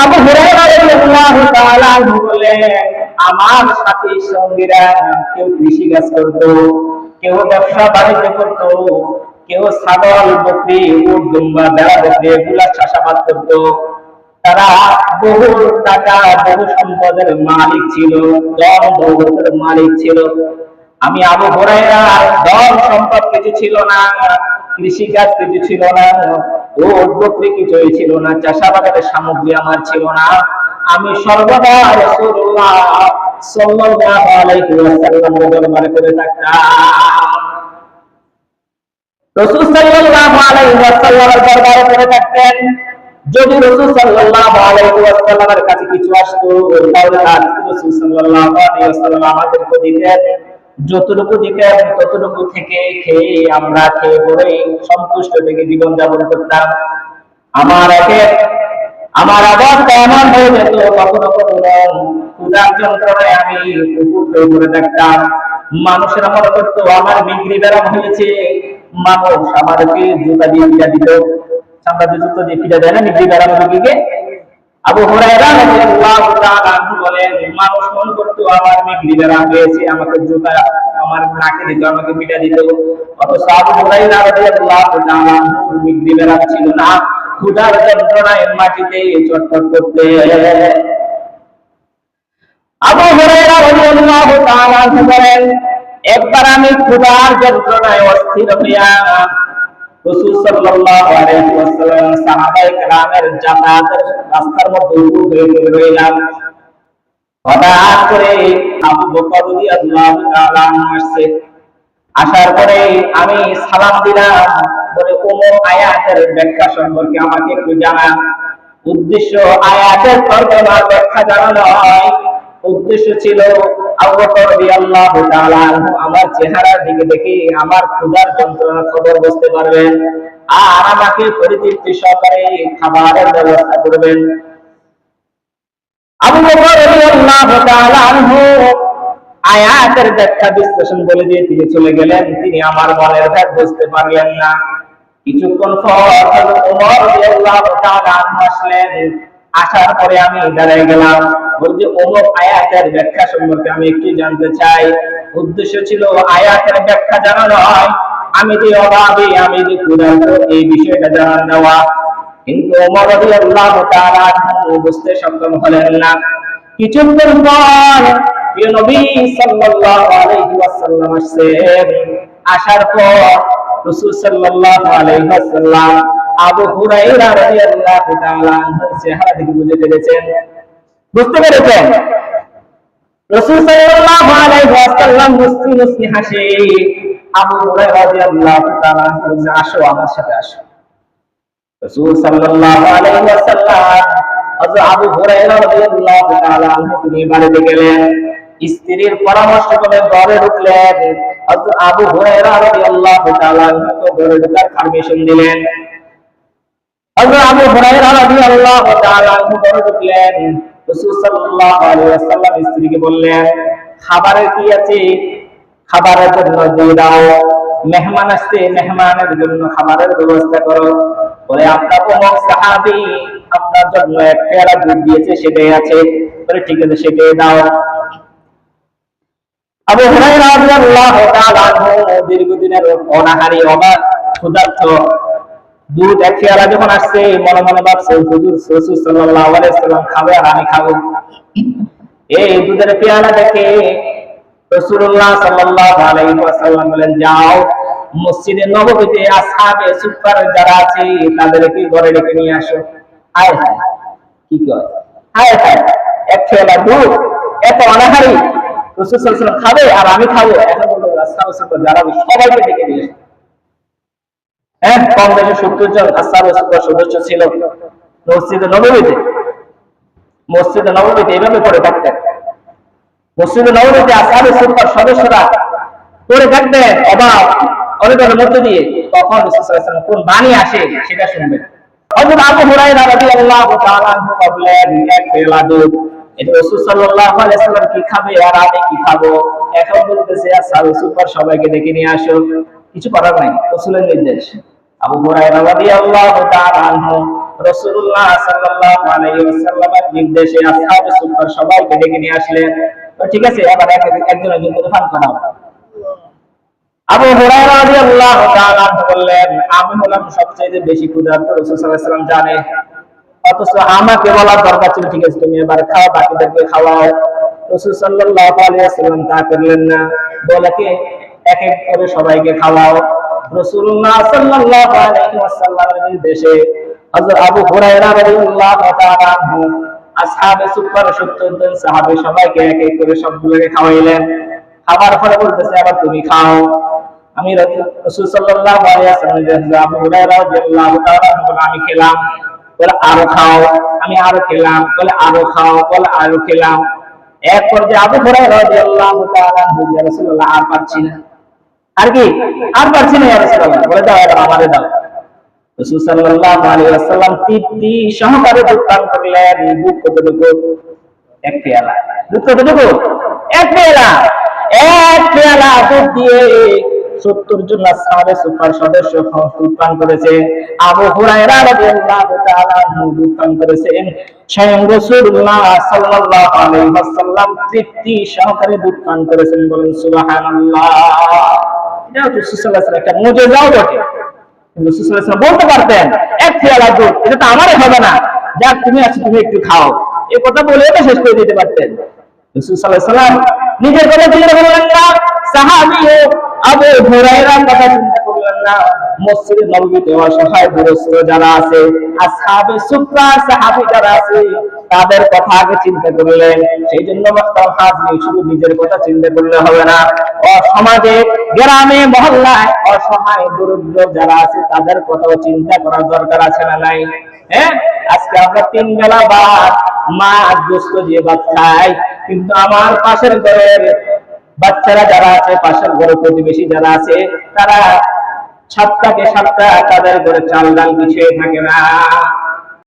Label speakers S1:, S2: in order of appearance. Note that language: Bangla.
S1: আবু হুরায়রা রাদিয়াল্লাহু তাআলা বলেন, আমার সাথী সঙ্গীরা কেউ কৃষি কাজ করতো, কেউ ব্যবসা বাণিজ্য করতো, কেউ ছাগল বকরি উট দুম্বা ভেড়া বকরি এগুলা চাষাবাদ করতো। তারা বহু টাকা বহু সম্পদের মালিক ছিল, ধন দৌলতের মালিক ছিল। আমি আবু হুরায়রা ধন সম্পদ কিছু ছিল না, কৃষিকাজ কিছু ছিল না, উট বকরি কিছুই ছিল না, চাষাবাদের সামগ্রী আমার ছিল না। আমি সর্বদা রাসূলুল্লাহ সাল্লাল্লাহু আলাইহি ওয়াসাল্লামের দরবারে করে থাকতাম। রাসূল সাল্লাল্লাহু আলাইহি ওয়াসাল্লামের দরবারে করে থাকতেন। যদি রাসূল সাল্লাল্লাহু আলাইহি ওয়াসাল্লামের কাছে কিছু আসতো, তাহলে রাসূল সাল্লাল্লাহু আলাইহি ওয়াসাল্লাম আমাদেরকে দিতেন। যতটুকু দিতেন ততটুকু থেকে খেয়ে আমরা খেয়ে পরে সন্তুষ্ট থেকে জীবন যাপন করতাম। আমার অবস্থা এমন হয়ে যেত, কখনো কখনো ক্ষুধার যন্ত্রণায় আমি উপুট হয়ে পড়ে থাকতাম। মানুষেরা মনে করতো আমার মিগ্রি ব্যারাম হয়েছে। মানুষ আমাদেরকে জুতা দিয়ে পিটা দিত, চামড়া দিয়ে জুতো দিয়ে পিটা দেয় না মিগ্রি ব্যারাম রোগীকে। আবু হুরায়রা রাদিয়াল্লাহু তাআলা আনহু বলেন, মানুষ মনে করতো আমার মিগ্রি ব্যারাম হয়েছে, আমাকে জুতা আমার নাকে দিত, আমাকে পিটা দিত। অথচ আবু হুরায়রা রাদিয়াল্লাহু তাআলা আনহু মিগ্রি ব্যারাম ছিল না, ক্ষুধার যন্ত্রণায় মাটিতে চটপট করতে। আবু হুরায়রা রাদিয়াল্লাহু তাআলা আনহু বলেন, একবার আমি ক্ষুধার যন্ত্রণায় অস্থির হইয়া রাসূল সাল্লাল্লাহু আলাইহি ওয়াসাল্লাম সাহাবায়ে কেরামের যাতায়াতের রাস্তার মধ্যে উপুড় হয়ে রইলাম। হঠাৎ করে আবু বকর রাদিয়াল্লাহু তাআলা আসছে। আসার পরে আমি সালাম দিলাম, বলে কোন আয়াতের ব্যাখ্যা সম্পর্কে আমাকে একটু জানা। উদ্দেশ্য আয়াতের তর্জমা ব্যাখ্যা জানা নয়, উদ্দেশ্য ছিল আবু বকর রাদিয়াল্লাহু তাআলা আমার চেহারার দিকে দেখে আমার ক্ষুধার যন্ত্রণার খবর বুঝতে পারবেন আর আমাকে পরিতৃপ্তি সহকারে খাবারের ব্যবস্থা করবেন। আবু বকর রাদিয়াল্লাহু তাআলা আয়াতের ব্যাখ্যা বিশ্লেষণ বলে দিয়ে তিনি চলে গেলেন। তিনি আমার মনের ভেদ বুঝতে পারলেন না। কিছুক্ষণ পর হযরত ওমর রাদিয়াল্লাহু তাআলা আসলেন। আসার পরে আমি দাঁড়িয়ে গেলাম, বলছি ওমর আয়াতের ব্যাখ্যা সম্পর্কে আমি একটু জানতে চাই। উদ্দেশ্য ছিল আয়াতের ব্যাখ্যা জানা নয়, আমি যে অভাবী, আমি যে ক্ষুধার্ত এই বিষয়টা জানা নেওয়া। কিন্তু ওমর রাদিয়াল্লাহু তাআলা বুঝতে সক্ষম হলেন না। কিছুক্ষণ পর প্রিয় নবী সাল্লাল্লাহু আলাইহি ওয়াসাল্লাম আসেন। আসার পর রাসূল সাল্লাল্লাহু আলাইহি ওয়াসাল্লাম আবু হুরায়রা রাদিয়াল্লাহু তাআলা আনহুর চেহারা দেখে বুঝতে পেরেছেন। রাসূল সাল্লাল্লাহু আলাইহি ওয়াসাল্লাম মুস্কি মুস্কি হাসে। আবু হুরায়রা রাদিয়াল্লাহু তাআলা আনহু বলছে, আসো আমার সাথে আসো। রাসূল সাল্লাল্লাহু আলাইহি ওয়াসাল্লাম হযরত আবু হুরায়রা রাদিয়াল্লাহু তাআলা আনহু নিয়ে বাড়িতে গেলেন। স্ত্রীর পরামর্শ করে ঘরে ঢুকলেন। হযরত আবু হুরায়রা রাদিয়াল্লাহু তাআলা আনহু ঘরে ঢোকার পারমিশন দিলেন। হযরত আবু হুরায়রা রাদিয়াল্লাহু তাআলা আনহু ঘরে ঢুকলেন। রাসূল সাল্লাল্লাহু আলাইহি ওয়াসাল্লাম স্ত্রীকে বললেন, খাবারের কি আছে? খাবারের জন্য দিয়ে দাও। মেহমান আসছে, মেহমানের জন্য খাবারের ব্যবস্থা করো। বলে আপনার অমুক সাহাবী আপনার জন্য এক পেয়ালা দুধ দিয়েছে, সেটাই আছে। বলে ঠিক আছে, সেটাই দাও। আবু হুরায়রা রাদিয়াল্লাহু তাআলা আনহু দীর্ঘদিনের অনাহারী অবাক ক্ষুধার্ত, দুধ এক পেয়ালা যখন আসছে মনে মনে ভাবছে হুজুর রাসূল সাল্লাল্লাহু আলাইহি ওয়াসাল্লাম খাবে আর আমি খাবো। এই দুধের পেয়ালা দেখে রাসূলুল্লাহ সাল্লাল্লাহু আলাইহি ওয়াসাল্লাম বলেন, যাও মসজিদে নববীতে আসহাবে সুফফার যারা আছে তাদেরকে ঘরে ডেকে নিয়ে আসো। হায় হায়, কি কয়, হায় হায়, এক পেয়ালা দুধ, এত অনাহারী রাসূল সাল্লাল্লাহু আলাইহি ওয়াসাল্লাম খাবে আর আমি খাবো। এখন বলল আসহাবে সুফফার যারা সবাইকে ডেকে নিয়ে আসো। কম বেশি 70 জন আসহাবে সুফফার সদস্য ছিল মসজিদে নববীতে। মসজিদে নববীতে এইভাবে পড়ে থাকতেন। মসজিদে নববীতে আসহাবে সুফফার সদস্যরা পড়ে থাকতেন অভাব অনটনের মধ্যে দিয়ে। তখন রাসূল সাল্লাল্লাহু আলাইহি ওয়াসাল্লাম কোন বাণী আসে সেটা শুনবেন। হযরত আবু হুরায়রা রাদিয়াল্লাহু তাআলা আনহু বললেন, এক পেয়ালা দুধ, এটা রাসূল সাল্লাল্লাহু আলাইহি ওয়াসাল্লাম কি খাবে আর আমি কি খাবো? এখন বলতেছে আসহাবে সুফফার সবাইকে ডেকে নিয়ে আসো। কিছু করার নাই, রাসূলের নির্দেশ। আবু হুরায়রা রাদিয়াল্লাহু তাআলা আনহু রাসূলুল্লাহ সাল্লাল্লাহু আলাইহি ওয়াসাল্লামের নির্দেশে আসহাবে সুফফার সবাইকে ডেকে নিয়ে আসলেন। তো ঠিক আছে, এবার একজন একজন করে ফান করাও। আবু হুরায়রা রাদিয়াল্লাহু তাআলা বললেন, আমি হলাম সবচেয়ে বেশি ক্ষুধার্ত, রাসূল সাল্লাল্লাহু আলাইহি ওয়াসাল্লাম জানে, অথচ আমাকে বলার দরকার ছিল ঠিক আছে তুমি এবার খাও, বাকিদেরকে খাওয়াও। রাসূল সাল্লাল্লাহু আলাইহি ওয়াসাল্লাম তা করলেন না, বলে কি এক এক করে সবাইকে খাওয়াও। রাসূলুল্লাহ সাল্লাল্লাহু আলাইহি ওয়াসাল্লামের নির্দেশে হযরত আবু হুরায়রা রাদিয়াল্লাহু তাআলা আনহু আসহাবে সুফফার ৭০ জন সাহাবী সবাইকে এক এক করে সবগুলোকে খাওয়াইলেন। খাবার পরে বলতেছে আবার তুমি খাও। আমি রাসূল সাল্লাল্লাহু আলাইহি ওয়াসাল্লাম আবু হুরায়রা রাদিয়াল্লাহু তাআলা বলে আমি খেলাম, বলে আরো খাও, আমি আরো খেলাম, বলে আরো খাও, বলে আরো খেলাম। এক পর্যায়ে আবু হুরায়রা রাদিয়াল্লাহু তাআলা বলে রাসূলুল্লাহ আর পারছি না, আর কি আর পারছি না ইয়া রাসূলুল্লাহ, বলে দাও এবার আমারে দাও। রাসূল সাল্লাল্লাহু আলাইহি ওয়াসাল্লাম তৃপ্তি সহকারে দুধ পান করলেন। দুধ কতটুকু? এক পেয়ালা। দুধ কতটুকু? এক পেয়ালা। এক পেয়ালা দুধ দিয়ে ৭০ জন আসহাবে সুফফার সদস্য দুধ পান করেছে। আবু হুরায়রা রাদিয়াল্লাহু তাআলা দুধ পান করেছেন। স্বয়ং রাসূলুল্লাহ সাল্লাল্লাহু আলাইহি ওয়াসাল্লাম তৃপ্তি সহকারে দুধ পান করেছেন। বলেন সুবহানাল্লাহ। এটা রাসূল সাল্লাল্লাহু আলাইহি ওয়াসাল্লাম একটা মুজিজাও বটে। রাসূল সাল্লাল্লাহু আলাইহি ওয়াসাল্লাম বলতে পারতেন এক পেয়ালা দুধ এটা তো আমারই হবে না, যাক তুমি আছো তুমি একটু খাও, এই কথা বলে তো শেষ করে দিতে পারতেন। রাসূল সাল্লাল্লাহু আলাইহি ওয়াসাল্লাম নিজের কথা চিন্তা করলেন না, সাহাবী আবু হুরায়রার কথা চিন্তা করলেন না, মসজিদে নববীতে অসহায় দুরস্ত যারা আছে, আসহাবে সুফফা সাহাবী যারা আছে তাদের কথা আগে চিন্তা করলেন। সেই জন্য মাস্টার হাজরি শুধু নিজের কথা চিন্তা করলে হবে না, সমাজে গ্রামে মহল্লায় অসহায় দরিদ্র যারা আছে তাদের কথাও চিন্তা করার দরকার আছে না নাই? হ্যাঁ, আজকে আমরা ৩ বেলা ভাত মাছ গোস্ত দিয়ে ভাত খাই, কিন্তু আমার পাশের ঘরের বাচ্চারা যারা আছে, পাশের ঘরের প্রতিবেশী যারা আছে, তারা সপ্তাহে সপ্তাহ তাদের ঘরে চাল ডাল কিছুই থাকে না।